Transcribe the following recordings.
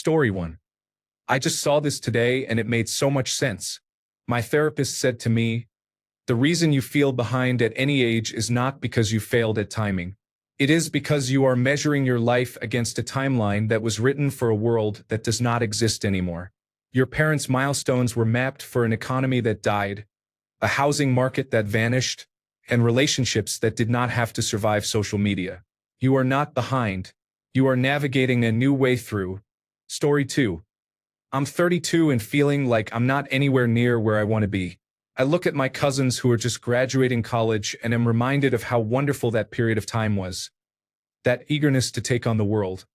Story 1. I just saw this today and it made so much sense. My therapist said to me, the reason you feel behind at any age is not because you failed at timing. It is because you are measuring your life against a timeline that was written for a world that does not exist anymore. Your parents' milestones were mapped for an economy that died, a housing market that vanished, and relationships that did not have to survive social media. You are not behind. You are navigating a new way through. Story 2. I'm 32 and feeling like I'm not anywhere near where I want to be. I look at my cousins who are just graduating college and am reminded of how wonderful that period of time was. That eagerness to take on the world.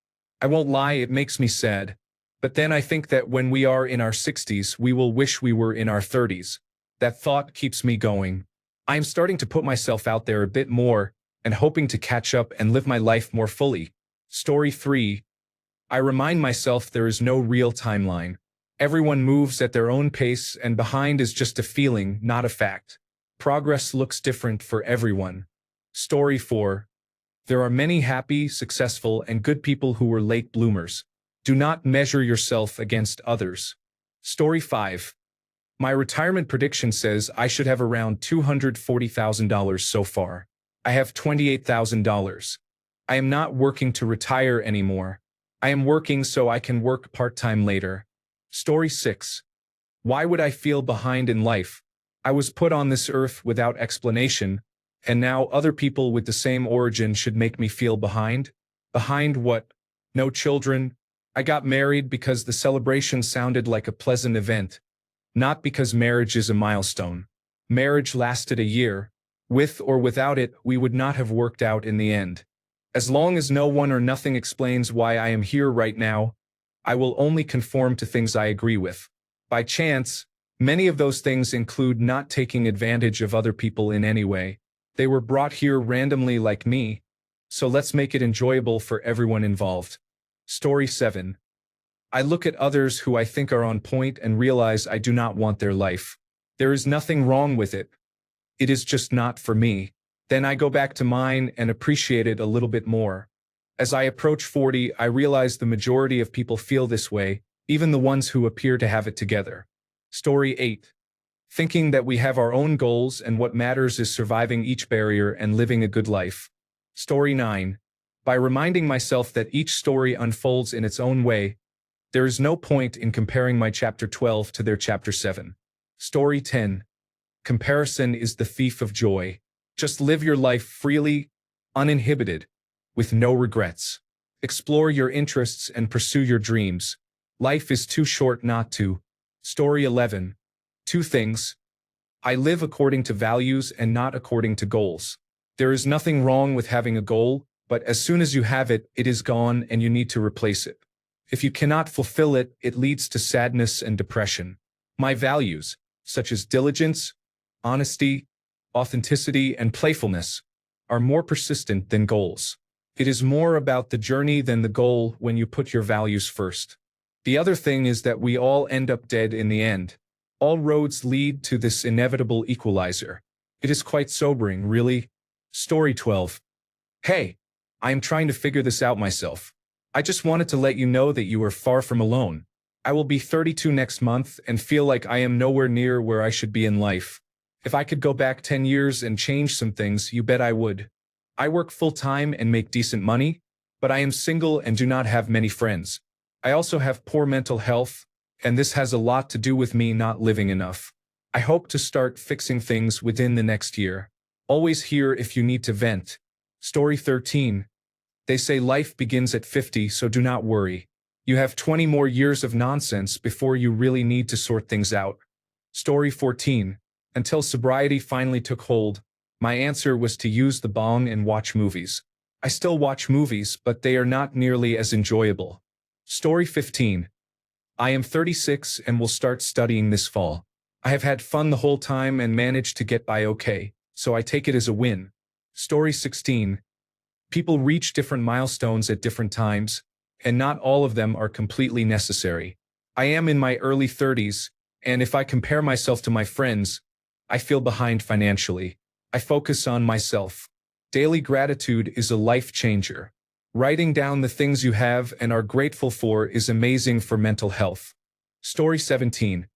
I won't lie, it makes me sad. But then I think that when we are in our 60s, we will wish we were in our 30s. That thought keeps me going. I am starting to put myself out there a bit more and hoping to catch up and live my life more fully. Story 3. I remind myself there is no real timeline. Everyone moves at their own pace and behind is just a feeling, not a fact. Progress looks different for everyone. Story 4. There are many happy, successful, and good people who were late bloomers. Do not measure yourself against others. Story 5. My retirement prediction says I should have around $240,000 so far. I have $28,000. I am not working to retire anymore. I am working so I can work part-time later. Story 6. Why would I feel behind in life? I was put on this earth without explanation, and now other people with the same origin should make me feel behind? Behind what? No children. I got married because the celebration sounded like a pleasant event, not because marriage is a milestone. Marriage lasted a year. With or without it, we would not have worked out in the end. As long as no one or nothing explains why I am here right now, I will only conform to things I agree with. By chance, many of those things include not taking advantage of other people in any way. They were brought here randomly like me, so let's make it enjoyable for everyone involved. Story 7. I look at others who I think are on point and realize I do not want their life. There is nothing wrong with it. It is just not for me. Then I go back to mine and appreciate it a little bit more. As I approach 40, I realize the majority of people feel this way, even the ones who appear to have it together. Story 8. Thinking that we have our own goals and what matters is surviving each barrier and living a good life. Story 9. By reminding myself that each story unfolds in its own way, there is no point in comparing my chapter 12 to their chapter 7. Story 10. Comparison is the thief of joy. Just live your life freely, uninhibited, with no regrets. Explore your interests and pursue your dreams. Life is too short not to. Story 11. 2 things. I live according to values and not according to goals. There is nothing wrong with having a goal, but as soon as you have it, it is gone and you need to replace it. If you cannot fulfill it, it leads to sadness and depression. My values, such as diligence, honesty, authenticity, and playfulness, are more persistent than goals. It is more about the journey than the goal when you put your values first. The other thing is that we all end up dead in the end. All roads lead to this inevitable equalizer. It is quite sobering, really. Story 12. Hey, I am trying to figure this out myself. I just wanted to let you know that you are far from alone. I will be 32 next month and feel like I am nowhere near where I should be in life. If I could go back 10 years and change some things, you bet I would. I work full-time and make decent money, but I am single and do not have many friends. I also have poor mental health, and this has a lot to do with me not living enough. I hope to start fixing things within the next year. Always here if you need to vent. Story 13. They say life begins at 50, so do not worry. You have 20 more years of nonsense before you really need to sort things out. Story 14. Until sobriety finally took hold, my answer was to use the bong and watch movies. I still watch movies, but they are not nearly as enjoyable. Story 15. I am 36 and will start studying this fall. I have had fun the whole time and managed to get by okay, so I take it as a win. Story 16. People reach different milestones at different times, and not all of them are completely necessary. I am in my early 30s, and if I compare myself to my friends, I feel behind financially. I focus on myself. Daily gratitude is a life changer. Writing down the things you have and are grateful for is amazing for mental health. Story 17.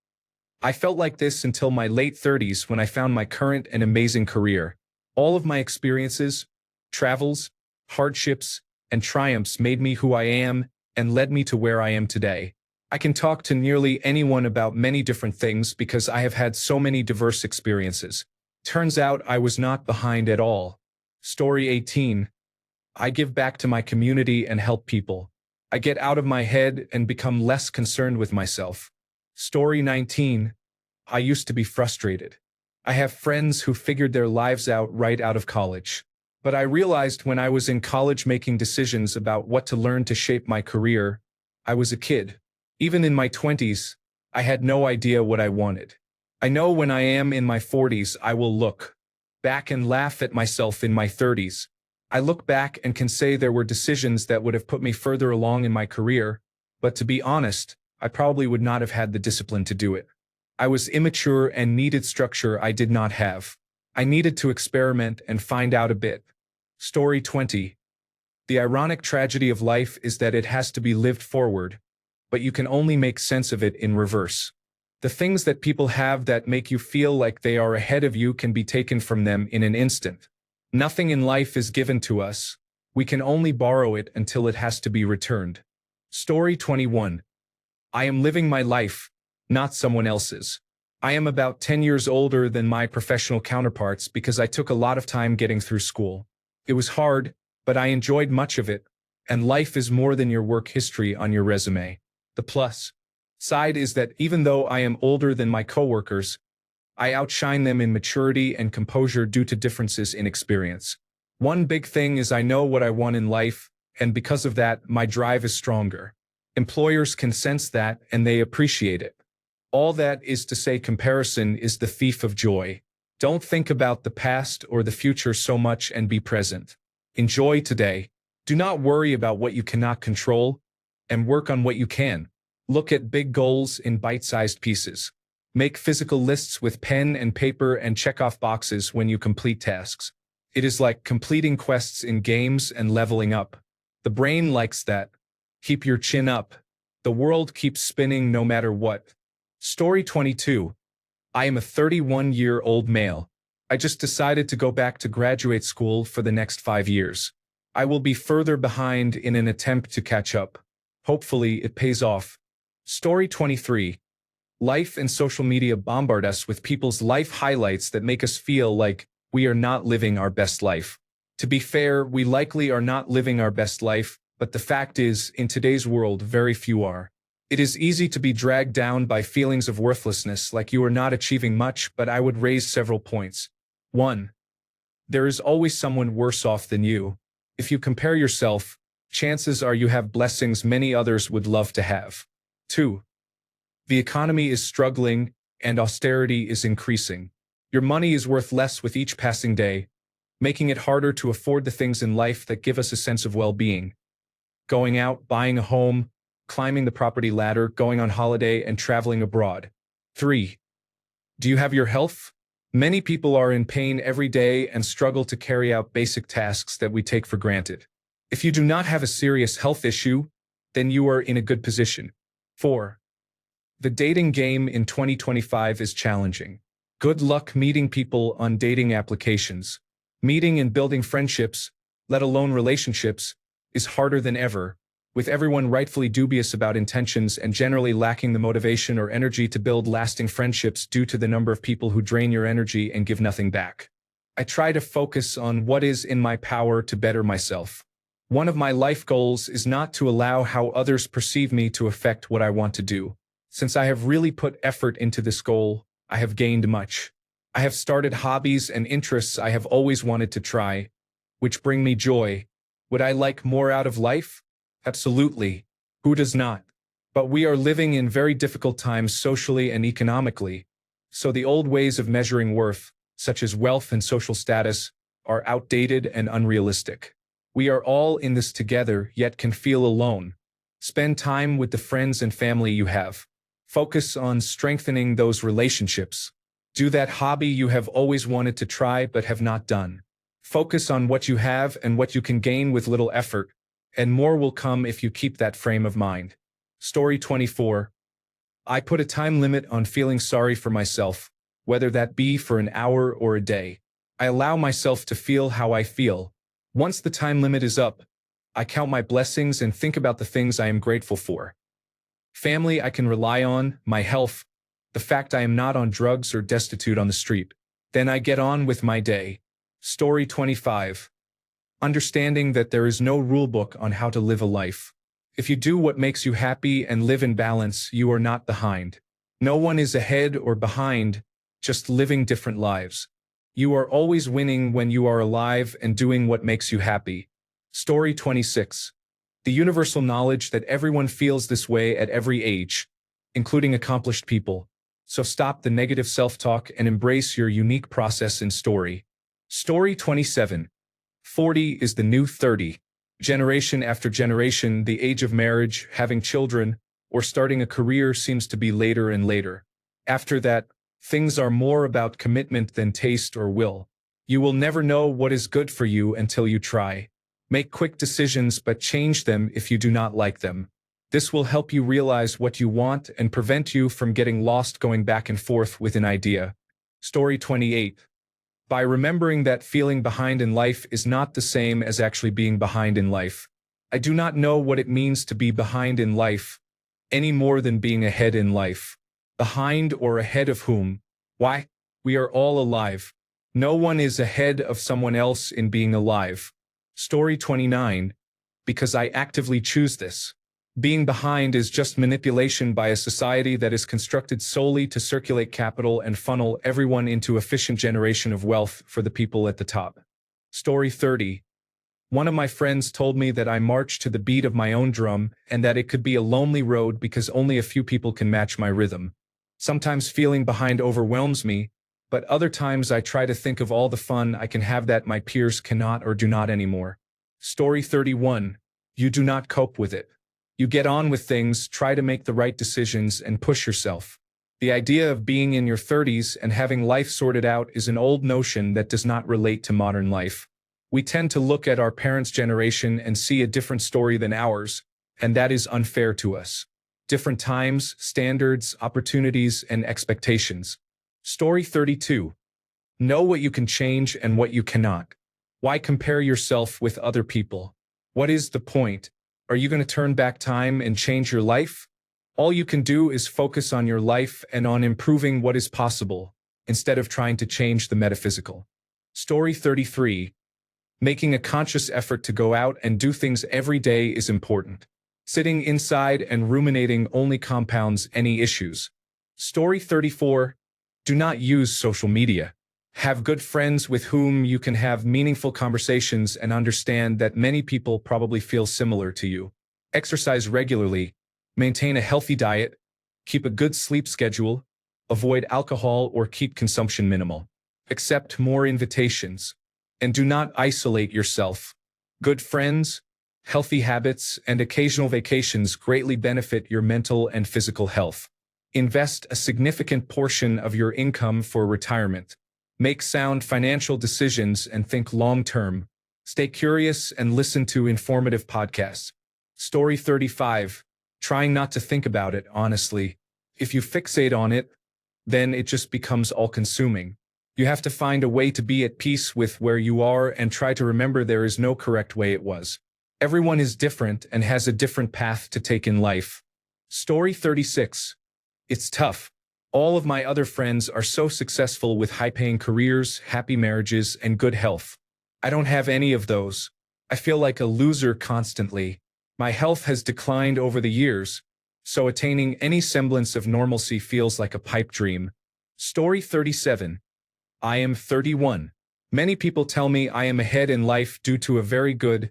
I felt like this until my late 30s when I found my current and amazing career. All of my experiences, travels, hardships, and triumphs made me who I am and led me to where I am today. I can talk to nearly anyone about many different things because I have had so many diverse experiences. Turns out I was not behind at all. Story 18. I give back to my community and help people. I get out of my head and become less concerned with myself. Story 19. I used to be frustrated. I have friends who figured their lives out right out of college. But I realized when I was in college making decisions about what to learn to shape my career, I was a kid. Even in my 20s, I had no idea what I wanted. I know when I am in my 40s, I will look back and laugh at myself in my 30s. I look back and can say there were decisions that would have put me further along in my career, but to be honest, I probably would not have had the discipline to do it. I was immature and needed structure I did not have. I needed to experiment and find out a bit. Story 20. The ironic tragedy of life is that it has to be lived forward, but you can only make sense of it in reverse. The things that people have that make you feel like they are ahead of you can be taken from them in an instant. Nothing in life is given to us. We can only borrow it until it has to be returned. Story 21. I am living my life, not someone else's. I am about 10 years older than my professional counterparts because I took a lot of time getting through school. It was hard, but I enjoyed much of it, and life is more than your work history on your resume. The plus side is that even though I am older than my coworkers, I outshine them in maturity and composure due to differences in experience. One big thing is I know what I want in life, and because of that, my drive is stronger. Employers can sense that, and they appreciate it. All that is to say comparison is the thief of joy. Don't think about the past or the future so much and be present. Enjoy today. Do not worry about what you cannot control, and work on what you can. Look at big goals in bite-sized pieces. Make physical lists with pen and paper and check off boxes when you complete tasks. It is like completing quests in games and leveling up. The brain likes that. Keep your chin up. The world keeps spinning no matter what. Story 22. I am a 31-year-old male. I just decided to go back to graduate school for the next 5 years. I will be further behind in an attempt to catch up. Hopefully, it pays off. Story 23. Life and social media bombard us with people's life highlights that make us feel like we are not living our best life. To be fair, we likely are not living our best life, but the fact is, in today's world, very few are. It is easy to be dragged down by feelings of worthlessness, like you are not achieving much, but I would raise several points. 1. There is always someone worse off than you. If you compare yourself, chances are you have blessings many others would love to have. 2. The economy is struggling, and austerity is increasing. Your money is worth less with each passing day, making it harder to afford the things in life that give us a sense of well-being. Going out, buying a home, climbing the property ladder, going on holiday, and traveling abroad. 3. Do you have your health? Many people are in pain every day and struggle to carry out basic tasks that we take for granted. If you do not have a serious health issue, then you are in a good position. 4. The dating game in 2025 is challenging. Good luck meeting people on dating applications. Meeting and building friendships, let alone relationships, is harder than ever, with everyone rightfully dubious about intentions and generally lacking the motivation or energy to build lasting friendships due to the number of people who drain your energy and give nothing back. I try to focus on what is in my power to better myself. One of my life goals is not to allow how others perceive me to affect what I want to do. Since I have really put effort into this goal, I have gained much. I have started hobbies and interests I have always wanted to try, which bring me joy. Would I like more out of life? Absolutely. Who does not? But we are living in very difficult times socially and economically, so the old ways of measuring worth, such as wealth and social status, are outdated and unrealistic. We are all in this together, yet can feel alone. Spend time with the friends and family you have. Focus on strengthening those relationships. Do that hobby you have always wanted to try but have not done. Focus on what you have and what you can gain with little effort, and more will come if you keep that frame of mind. Story 24. I put a time limit on feeling sorry for myself, whether that be for an hour or a day. I allow myself to feel how I feel. Once the time limit is up, I count my blessings and think about the things I am grateful for. Family I can rely on, my health, the fact I am not on drugs or destitute on the street. Then I get on with my day. Story 25. Understanding that there is no rulebook on how to live a life. If you do what makes you happy and live in balance, you are not behind. No one is ahead or behind, just living different lives. You are always winning when you are alive and doing what makes you happy. Story 26. The universal knowledge that everyone feels this way at every age, including accomplished people. So stop the negative self-talk and embrace your unique process in story. Story 27. 40 is the new 30. Generation after generation, the age of marriage, having children, or starting a career seems to be later and later. After that, things are more about commitment than taste or will. You will never know what is good for you until you try. Make quick decisions but change them if you do not like them. This will help you realize what you want and prevent you from getting lost going back and forth with an idea. Story 28. By remembering that feeling behind in life is not the same as actually being behind in life. I do not know what it means to be behind in life, any more than being ahead in life. Behind or ahead of whom? Why? We are all alive. No one is ahead of someone else in being alive. Story 29. Because I actively choose this. Being behind is just manipulation by a society that is constructed solely to circulate capital and funnel everyone into efficient generation of wealth for the people at the top. Story 30. One of my friends told me that I march to the beat of my own drum and that it could be a lonely road because only a few people can match my rhythm. Sometimes feeling behind overwhelms me, but other times I try to think of all the fun I can have that my peers cannot or do not anymore. Story 31. You do not cope with it. You get on with things, try to make the right decisions, and push yourself. The idea of being in your 30s and having life sorted out is an old notion that does not relate to modern life. We tend to look at our parents' generation and see a different story than ours, and that is unfair to us. Different times, standards, opportunities, and expectations. Story 32. Know what you can change and what you cannot. Why compare yourself with other people? What is the point? Are you going to turn back time and change your life? All you can do is focus on your life and on improving what is possible, instead of trying to change the metaphysical. Story 33. Making a conscious effort to go out and do things every day is important. Sitting inside and ruminating only compounds any issues. Story 34. Do not use social media. Have good friends with whom you can have meaningful conversations and understand that many people probably feel similar to you. Exercise regularly. Maintain a healthy diet. Keep a good sleep schedule. Avoid alcohol or keep consumption minimal. Accept more invitations. And do not isolate yourself. Good friends, healthy habits, and occasional vacations greatly benefit your mental and physical health. Invest a significant portion of your income for retirement. Make sound financial decisions and think long-term. Stay curious and listen to informative podcasts. Story 35. Trying not to think about it, honestly. If you fixate on it, then it just becomes all-consuming. You have to find a way to be at peace with where you are and try to remember there is no correct way it was. Everyone is different and has a different path to take in life. Story 36. It's tough. All of my other friends are so successful with high-paying careers, happy marriages, and good health. I don't have any of those. I feel like a loser constantly. My health has declined over the years, so attaining any semblance of normalcy feels like a pipe dream. Story 37. I am 31. Many people tell me I am ahead in life due to a very good,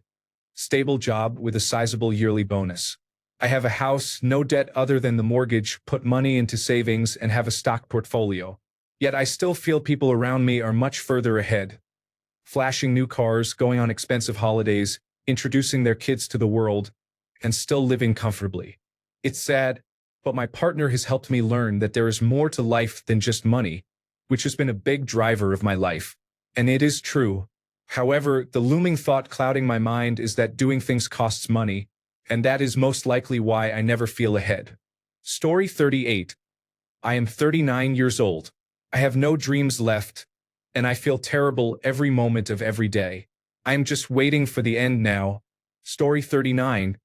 stable job with a sizable yearly bonus. I have a house, no debt other than the mortgage, put money into savings, and have a stock portfolio. Yet I still feel people around me are much further ahead. Flashing new cars, going on expensive holidays, introducing their kids to the world, and still living comfortably. It's sad, but my partner has helped me learn that there is more to life than just money, which has been a big driver of my life. And it is true. However, the looming thought clouding my mind is that doing things costs money, and that is most likely why I never feel ahead. Story 38. I am 39 years old. I have no dreams left, and I feel terrible every moment of every day. I am just waiting for the end now. Story 39.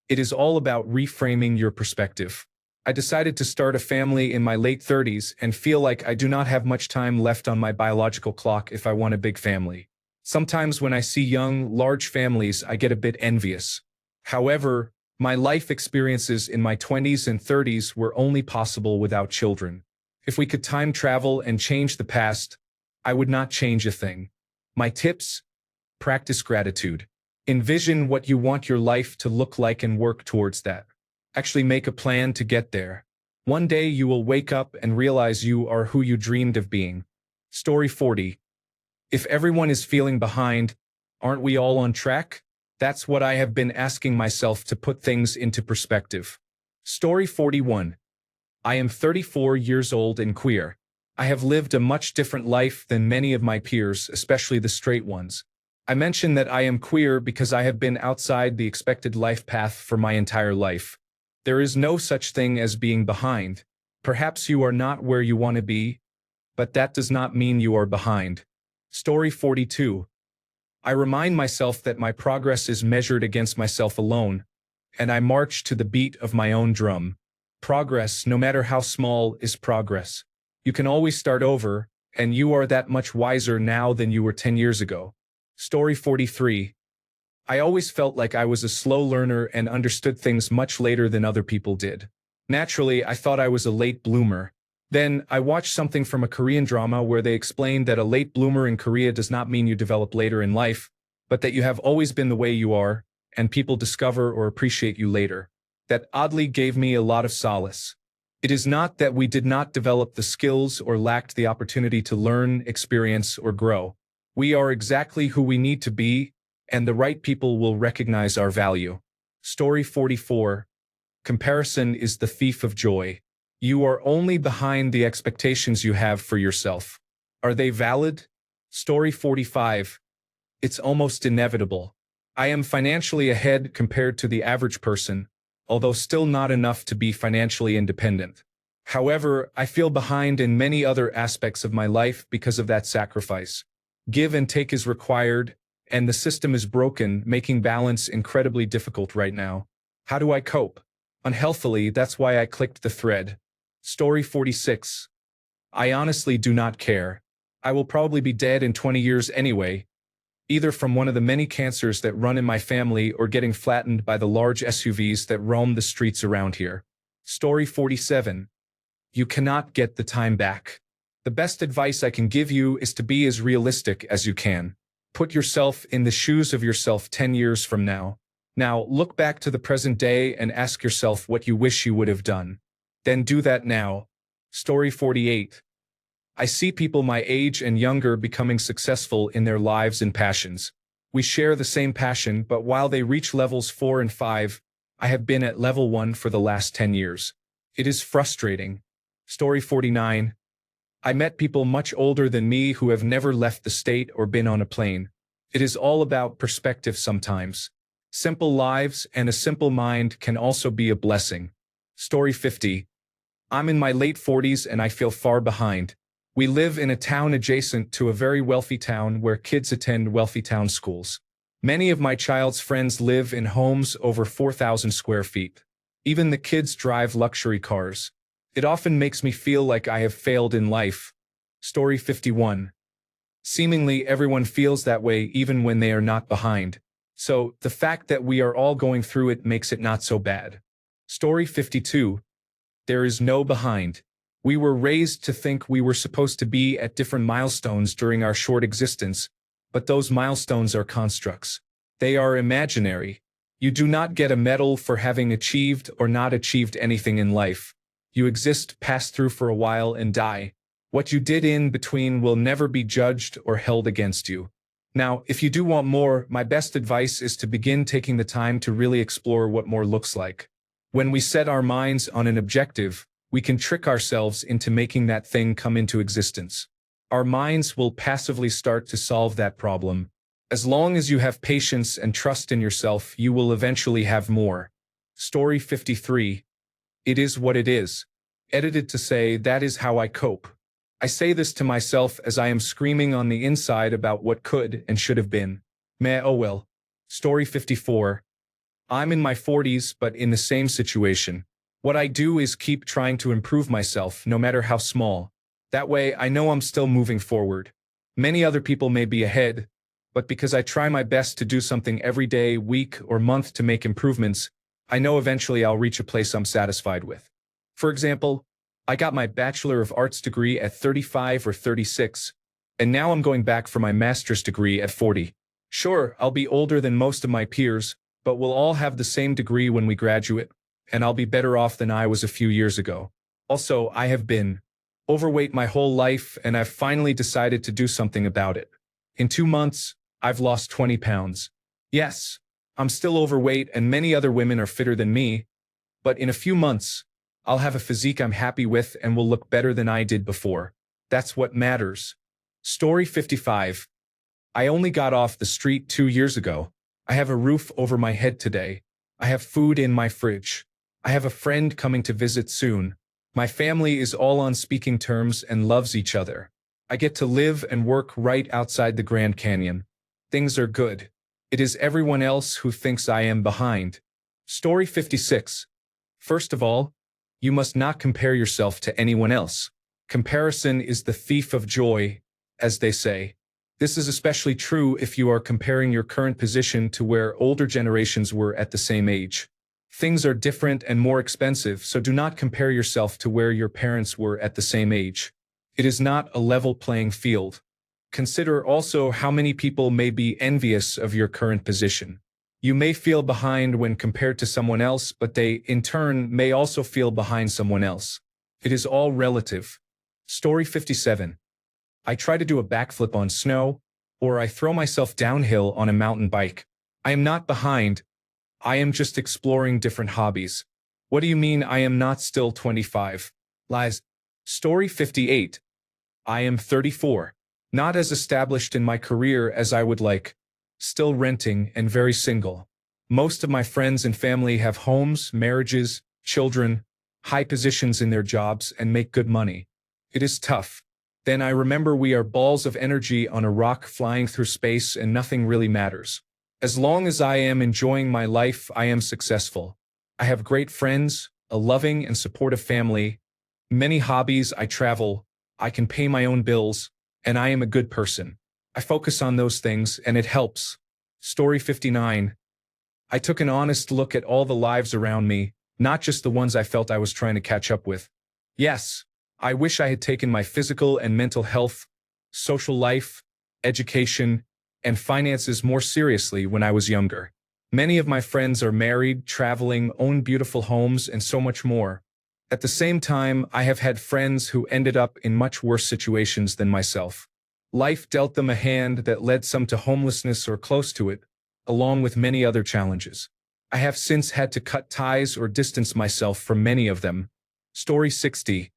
It is all about reframing your perspective. I decided to start a family in my late 30s and feel like I do not have much time left on my biological clock if I want a big family. Sometimes when I see young, large families, I get a bit envious. However, my life experiences in my 20s and 30s were only possible without children. If we could time travel and change the past, I would not change a thing. My tips: practice gratitude. Envision what you want your life to look like and work towards that. Actually make a plan to get there. One day you will wake up and realize you are who you dreamed of being. Story 40. If everyone is feeling behind, aren't we all on track? That's what I have been asking myself to put things into perspective. Story 41. I am 34 years old and queer. I have lived a much different life than many of my peers, especially the straight ones. I mention that I am queer because I have been outside the expected life path for my entire life. There is no such thing as being behind. Perhaps you are not where you want to be, but that does not mean you are behind. Story 42. I remind myself that my progress is measured against myself alone, and I march to the beat of my own drum. Progress, no matter how small, is progress. You can always start over, and you are that much wiser now than you were 10 years ago. Story 43. I always felt like I was a slow learner and understood things much later than other people did. Naturally, I thought I was a late bloomer. Then, I watched something from a Korean drama where they explained that a late bloomer in Korea does not mean you develop later in life, but that you have always been the way you are, and people discover or appreciate you later. That oddly gave me a lot of solace. It is not that we did not develop the skills or lacked the opportunity to learn, experience, or grow. We are exactly who we need to be, and the right people will recognize our value. Story 44. Comparison is the thief of joy. You are only behind the expectations you have for yourself. Are they valid? Story 45. It's almost inevitable. I am financially ahead compared to the average person, although still not enough to be financially independent. However, I feel behind in many other aspects of my life because of that sacrifice. Give and take is required, and the system is broken, making balance incredibly difficult right now. How do I cope? Unhealthily, that's why I clicked the thread. Story 46. I honestly do not care. I will probably be dead in 20 years anyway, either from one of the many cancers that run in my family or getting flattened by the large SUVs that roam the streets around here. Story 47. You cannot get the time back. The best advice I can give you is to be as realistic as you can. Put yourself in the shoes of yourself 10 years from now. Now, look back to the present day and ask yourself what you wish you would have done. Then do that now. Story 48. I see people my age and younger becoming successful in their lives and passions. We share the same passion, but while they reach levels 4 and 5, I have been at level 1 for the last 10 years. It is frustrating. Story 49. I met people much older than me who have never left the state or been on a plane. It is all about perspective sometimes. Simple lives and a simple mind can also be a blessing. Story 50. I'm in my late 40s and I feel far behind. We live in a town adjacent to a very wealthy town where kids attend wealthy town schools. Many of my child's friends live in homes over 4,000 square feet. Even the kids drive luxury cars. It often makes me feel like I have failed in life. Story 51. Seemingly everyone feels that way even when they are not behind. So, the fact that we are all going through it makes it not so bad. Story 52. There is no behind. We were raised to think we were supposed to be at different milestones during our short existence, but those milestones are constructs. They are imaginary. You do not get a medal for having achieved or not achieved anything in life. You exist, pass through for a while, and die. What you did in between will never be judged or held against you. Now, if you do want more, my best advice is to begin taking the time to really explore what more looks like. When we set our minds on an objective, we can trick ourselves into making that thing come into existence. Our minds will passively start to solve that problem, As long as you have patience and trust in yourself, you will eventually have more. Story 53. It is what it is. Edited to say, that is how I cope. I say this to myself as I am screaming on the inside about what could and should have been. Meh, oh well. Story 54. I'm in my 40s, but in the same situation. What I do is keep trying to improve myself, no matter how small. That way, I know I'm still moving forward. Many other people may be ahead, but because I try my best to do something every day, week, or month to make improvements, I know eventually I'll reach a place I'm satisfied with. For example, I got my Bachelor of Arts degree at 35 or 36, and now I'm going back for my master's degree at 40. Sure, I'll be older than most of my peers, but we'll all have the same degree when we graduate, and I'll be better off than I was a few years ago. Also, I have been overweight my whole life, and I've finally decided to do something about it. In 2 months, I've lost 20 pounds. Yes, I'm still overweight and many other women are fitter than me, but in a few months, I'll have a physique I'm happy with and will look better than I did before. That's what matters. Story 55. I only got off the street 2 years ago. I have a roof over my head today. I have food in my fridge. I have a friend coming to visit soon. My family is all on speaking terms and loves each other. I get to live and work right outside the Grand Canyon. Things are good. It is everyone else who thinks I am behind. Story 56. First of all, you must not compare yourself to anyone else. Comparison is the thief of joy, as they say. This is especially true if you are comparing your current position to where older generations were at the same age. Things are different and more expensive, so do not compare yourself to where your parents were at the same age. It is not a level playing field. Consider also how many people may be envious of your current position. You may feel behind when compared to someone else, but they, in turn, may also feel behind someone else. It is all relative. Story 57. I try to do a backflip on snow, or I throw myself downhill on a mountain bike. I am not behind. I am just exploring different hobbies. What do you mean I am not still 25? Lies. Story 58. I am 34. Not as established in my career as I would like. Still renting and very single. Most of my friends and family have homes, marriages, children, high positions in their jobs, and make good money. It is tough. Then I remember we are balls of energy on a rock flying through space and nothing really matters. As long as I am enjoying my life, I am successful. I have great friends, a loving and supportive family, many hobbies, I travel, I can pay my own bills, and I am a good person. I focus on those things and it helps. Story 59. I took an honest look at all the lives around me, not just the ones I felt I was trying to catch up with. Yes, I wish I had taken my physical and mental health, social life, education, and finances more seriously when I was younger. Many of my friends are married, traveling, own beautiful homes, and so much more. At the same time, I have had friends who ended up in much worse situations than myself. Life dealt them a hand that led some to homelessness or close to it, along with many other challenges. I have since had to cut ties or distance myself from many of them. Story 60.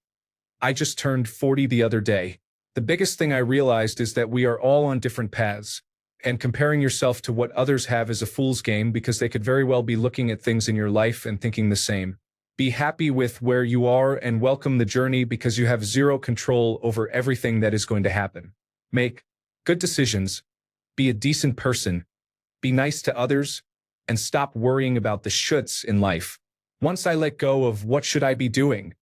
I just turned 40 the other day. The biggest thing I realized is that we are all on different paths, and comparing yourself to what others have is a fool's game because they could very well be looking at things in your life and thinking the same. Be happy with where you are and welcome the journey because you have zero control over everything that is going to happen. Make good decisions, be a decent person, be nice to others, and stop worrying about the shoulds in life. Once I let go of what should I be doing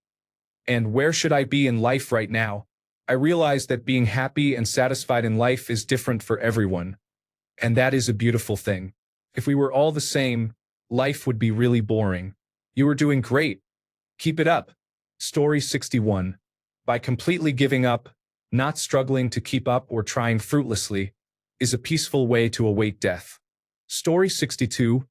and where should I be in life right now, I realized that being happy and satisfied in life is different for everyone. And that is a beautiful thing. If we were all the same, life would be really boring. You are doing great. Keep it up. Story 61. By completely giving up, not struggling to keep up or trying fruitlessly, is a peaceful way to await death. Story 62.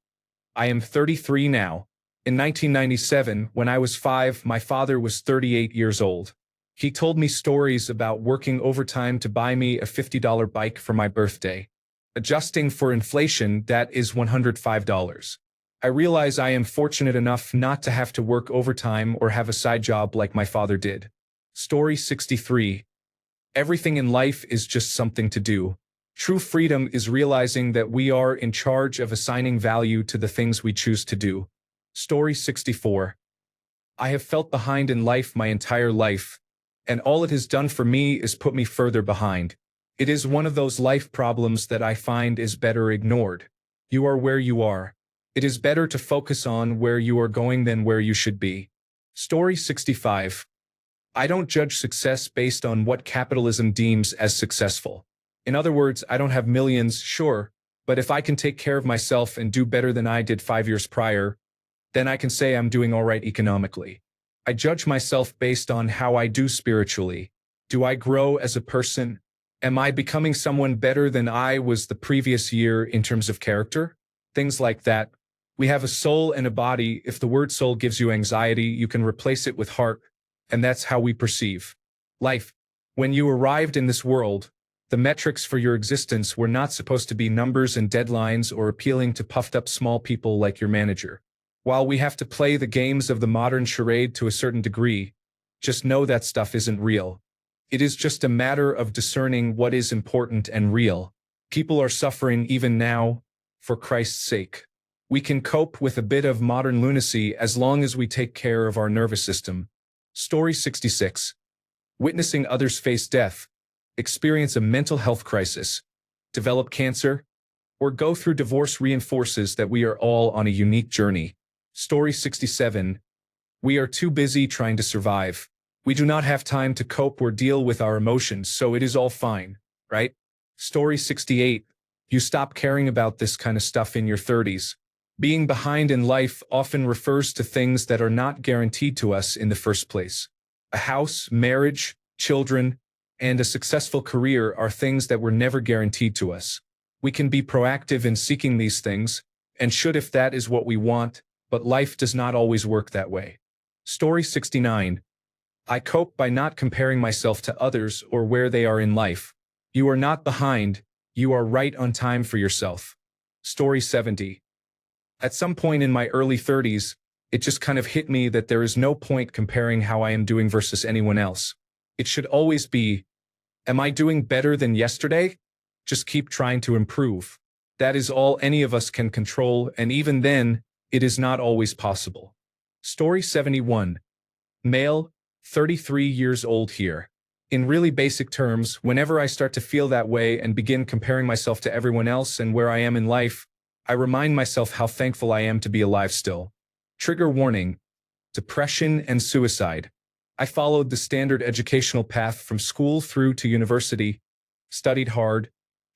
I am 33 now. In 1997, when I was 5, my father was 38 years old. He told me stories about working overtime to buy me a $50 bike for my birthday. Adjusting for inflation, that is $105. I realize I am fortunate enough not to have to work overtime or have a side job like my father did. Story 63. Everything in life is just something to do. True freedom is realizing that we are in charge of assigning value to the things we choose to do. Story 64. I have felt behind in life my entire life, and all it has done for me is put me further behind. It is one of those life problems that I find is better ignored. You are where you are. It is better to focus on where you are going than where you should be. Story 65. I don't judge success based on what capitalism deems as successful. In other words, I don't have millions, sure, but if I can take care of myself and do better than I did 5 years prior, then I can say I'm doing all right economically. I judge myself based on how I do spiritually. Do I grow as a person? Am I becoming someone better than I was the previous year in terms of character? Things like that. We have a soul and a body. If the word soul gives you anxiety, you can replace it with heart, and that's how we perceive life. When you arrived in this world, the metrics for your existence were not supposed to be numbers and deadlines or appealing to puffed-up small people like your manager. While we have to play the games of the modern charade to a certain degree, just know that stuff isn't real. It is just a matter of discerning what is important and real. People are suffering even now, for Christ's sake. We can cope with a bit of modern lunacy as long as we take care of our nervous system. Story 66. Witnessing others face death, experience a mental health crisis, develop cancer, or go through divorce reinforces that we are all on a unique journey. Story 67. We are too busy trying to survive. We do not have time to cope or deal with our emotions, so it is all fine, right? Story 68. You stop caring about this kind of stuff in your 30s. Being behind in life often refers to things that are not guaranteed to us in the first place. A house, marriage, children, and a successful career are things that were never guaranteed to us. We can be proactive in seeking these things, and should if that is what we want, but life does not always work that way. Story 69. I cope by not comparing myself to others or where they are in life. You are not behind, you are right on time for yourself. Story 70. At some point in my early 30s, it just kind of hit me that there is no point comparing how I am doing versus anyone else. It should always be, am I doing better than yesterday? Just keep trying to improve. That is all any of us can control, and even then, it is not always possible. Story 71. Male, 33 years old here. In really basic terms, whenever I start to feel that way and begin comparing myself to everyone else and where I am in life, I remind myself how thankful I am to be alive still. Trigger warning: depression and suicide. I followed the standard educational path from school through to university, studied hard,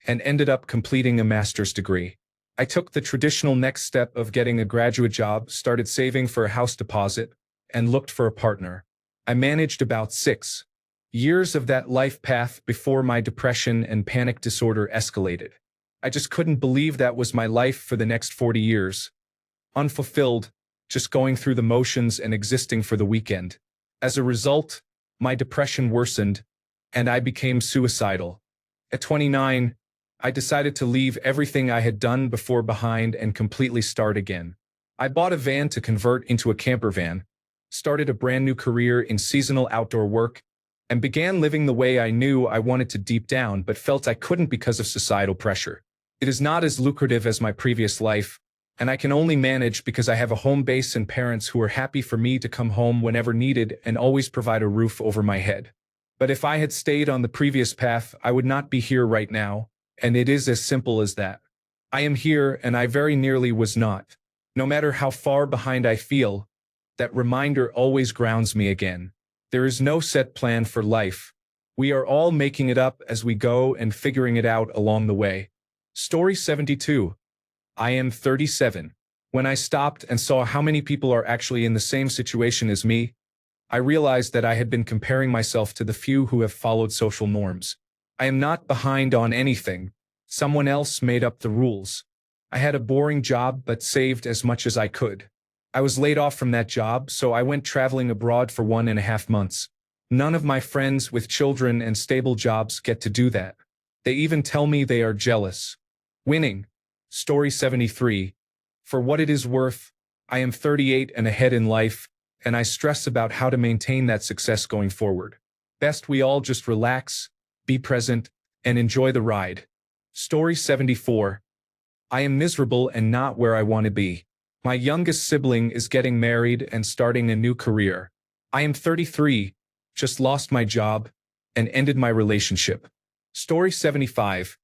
and ended up completing a master's degree. I took the traditional next step of getting a graduate job, started saving for a house deposit, and looked for a partner. I managed about 6 years of that life path before my depression and panic disorder escalated. I just couldn't believe that was my life for the next 40 years. Unfulfilled, just going through the motions and existing for the weekend. As a result, my depression worsened, and I became suicidal. At 29, I decided to leave everything I had done before behind and completely start again. I bought a van to convert into a camper van, started a brand new career in seasonal outdoor work, and began living the way I knew I wanted to deep down but felt I couldn't because of societal pressure. It is not as lucrative as my previous life, and I can only manage because I have a home base and parents who are happy for me to come home whenever needed and always provide a roof over my head. But if I had stayed on the previous path, I would not be here right now, and it is as simple as that. I am here, and I very nearly was not. No matter how far behind I feel, that reminder always grounds me again. There is no set plan for life. We are all making it up as we go and figuring it out along the way. Story 72. I am 37. When I stopped and saw how many people are actually in the same situation as me, I realized that I had been comparing myself to the few who have followed social norms. I am not behind on anything. Someone else made up the rules. I had a boring job but saved as much as I could. I was laid off from that job, so I went traveling abroad for 1.5 months. None of my friends with children and stable jobs get to do that. They even tell me they are jealous. Winning. Story 73. For what it is worth, I am 38 and ahead in life, and I stress about how to maintain that success going forward. Best we all just relax, be present, and enjoy the ride. Story 74. I am miserable and not where I want to be. My youngest sibling is getting married and starting a new career. I am 33, just lost my job, and ended my relationship. Story 75.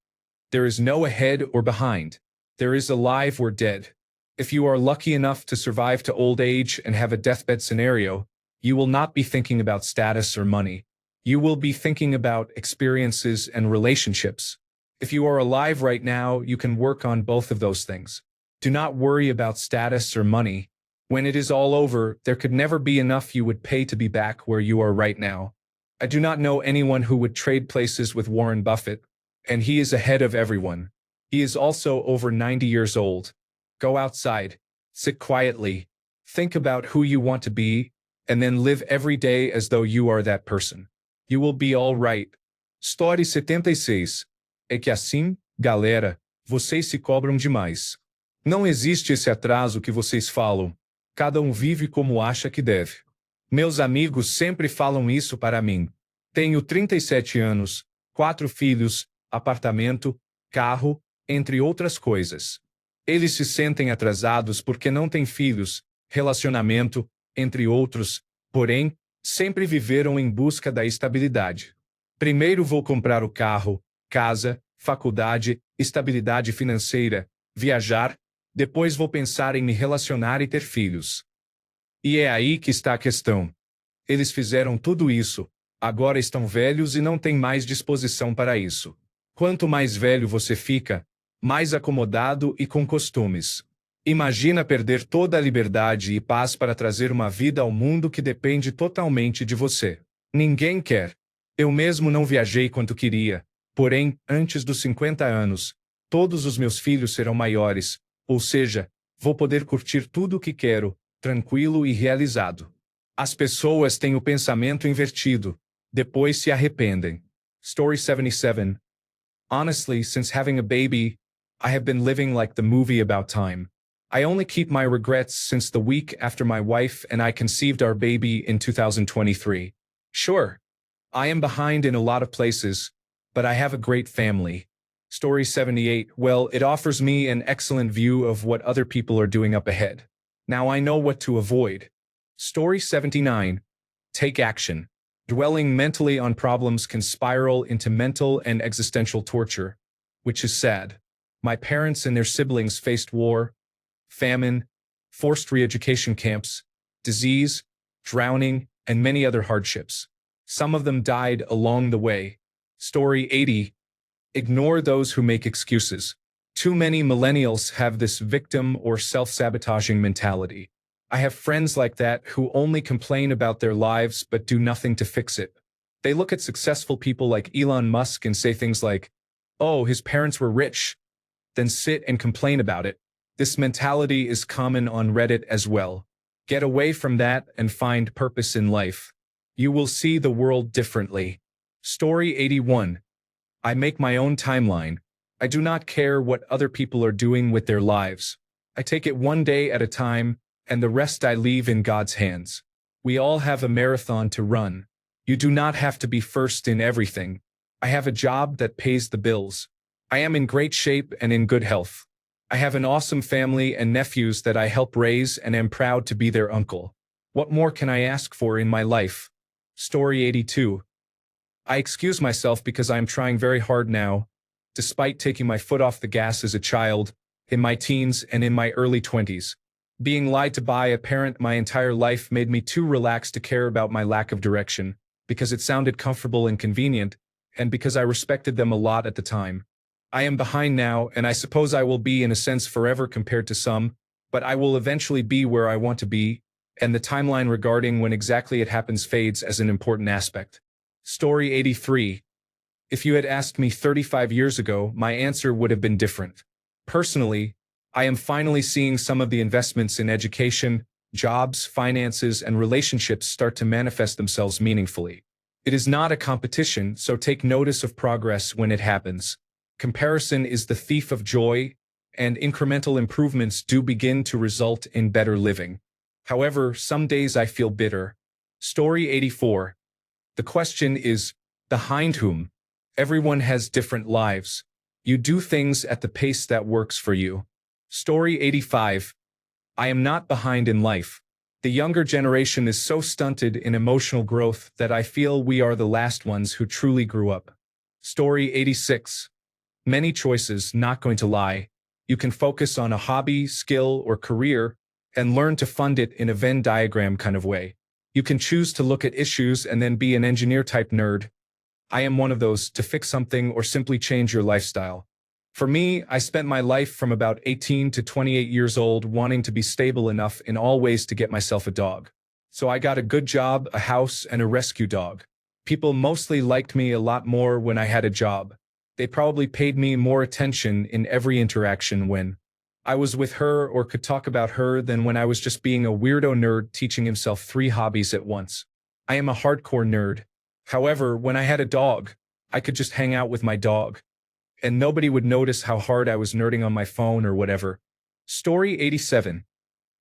There is no ahead or behind. There is alive or dead. If you are lucky enough to survive to old age and have a deathbed scenario, you will not be thinking about status or money. You will be thinking about experiences and relationships. If you are alive right now, you can work on both of those things. Do not worry about status or money. When it is all over, there could never be enough you would pay to be back where you are right now. I do not know anyone who would trade places with Warren Buffett, and he is ahead of everyone. He is also over 90 years old. Go outside, sit quietly, think about who you want to be, and then live every day as though you are that person. You will be all right. Story 76. É que assim, galera, vocês se cobram demais. Não existe esse atraso que vocês falam. Cada um vive como acha que deve. Meus amigos sempre falam isso para mim. Tenho 37 anos, 4 filhos, apartamento, carro, entre outras coisas. Eles se sentem atrasados porque não têm filhos, relacionamento, entre outros, porém, sempre viveram em busca da estabilidade. Primeiro vou comprar o carro, casa, faculdade, estabilidade financeira, viajar, depois vou pensar em me relacionar e ter filhos. E é aí que está a questão. Eles fizeram tudo isso, agora estão velhos e não têm mais disposição para isso. Quanto mais velho você fica, mais acomodado e com costumes. Imagina perder toda a liberdade e paz para trazer uma vida ao mundo que depende totalmente de você. Ninguém quer. Eu mesmo não viajei quanto queria. Porém, antes dos 50 anos, todos os meus filhos serão maiores, ou seja, vou poder curtir tudo o que quero, tranquilo e realizado. As pessoas têm o pensamento invertido, depois se arrependem. Story 77. Honestly, since having a baby, I have been living like the movie about time. I only keep my regrets since the week after my wife and I conceived our baby in 2023. Sure, I am behind in a lot of places, but I have a great family. Story 78. Well, it offers me an excellent view of what other people are doing up ahead. Now I know what to avoid. Story 79. Take action. Dwelling mentally on problems can spiral into mental and existential torture, which is sad. My parents and their siblings faced war, famine, forced re-education camps, disease, drowning, and many other hardships. Some of them died along the way. Story 80. Ignore those who make excuses. Too many millennials have this victim or self-sabotaging mentality. I have friends like that who only complain about their lives but do nothing to fix it. They look at successful people like Elon Musk and say things like, "Oh, his parents were rich," then sit and complain about it. This mentality is common on Reddit as well. Get away from that and find purpose in life. You will see the world differently. Story 81. I make my own timeline. I do not care what other people are doing with their lives. I take it one day at a time, and the rest I leave in God's hands. We all have a marathon to run. You do not have to be first in everything. I have a job that pays the bills. I am in great shape and in good health. I have an awesome family and nephews that I help raise and am proud to be their uncle. What more can I ask for in my life? Story 82. I excuse myself because I am trying very hard now, despite taking my foot off the gas as a child, in my teens and in my early 20s. Being lied to by a parent my entire life made me too relaxed to care about my lack of direction, because it sounded comfortable and convenient, and because I respected them a lot at the time. I am behind now, and I suppose I will be in a sense forever compared to some, but I will eventually be where I want to be, and the timeline regarding when exactly it happens fades as an important aspect. Story 83. If you had asked me 35 years ago, my answer would have been different. Personally, I am finally seeing some of the investments in education, jobs, finances, and relationships start to manifest themselves meaningfully. It is not a competition, so take notice of progress when it happens. Comparison is the thief of joy, and incremental improvements do begin to result in better living. However, some days I feel bitter. Story 84. The question is, behind whom? Everyone has different lives. You do things at the pace that works for you. Story 85. I am not behind in life. The younger generation is so stunted in emotional growth that I feel we are the last ones who truly grew up. Story 86. Many choices, not going to lie. You can focus on a hobby, skill, or career, and learn to fund it in a Venn diagram kind of way. You can choose to look at issues and then be an engineer-type nerd. I am one of those, to fix something or simply change your lifestyle. For me, I spent my life from about 18 to 28 years old wanting to be stable enough in all ways to get myself a dog. So I got a good job, a house, and a rescue dog. People mostly liked me a lot more when I had a job. They probably paid me more attention in every interaction when I was with her or could talk about her than when I was just being a weirdo nerd teaching himself 3 hobbies at once. I am a hardcore nerd. However, when I had a dog, I could just hang out with my dog, and nobody would notice how hard I was nerding on my phone or whatever. Story 87.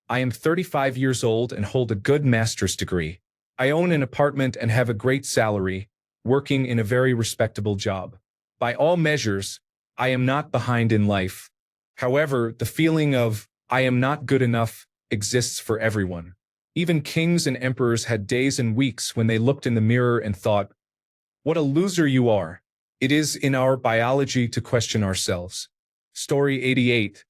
I am 35 years old and hold a good master's degree. I own an apartment and have a great salary, working in a very respectable job. By all measures, I am not behind in life. However, the feeling of, I am not good enough, exists for everyone. Even kings and emperors had days and weeks when they looked in the mirror and thought, what a loser you are. It is in our biology to question ourselves. Story 88.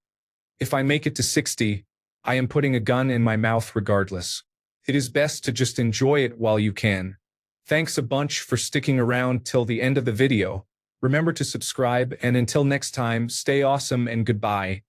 If I make it to 60, I am putting a gun in my mouth regardless. It is best to just enjoy it while you can. Thanks a bunch for sticking around till the end of the video. Remember to subscribe, and until next time, stay awesome and goodbye.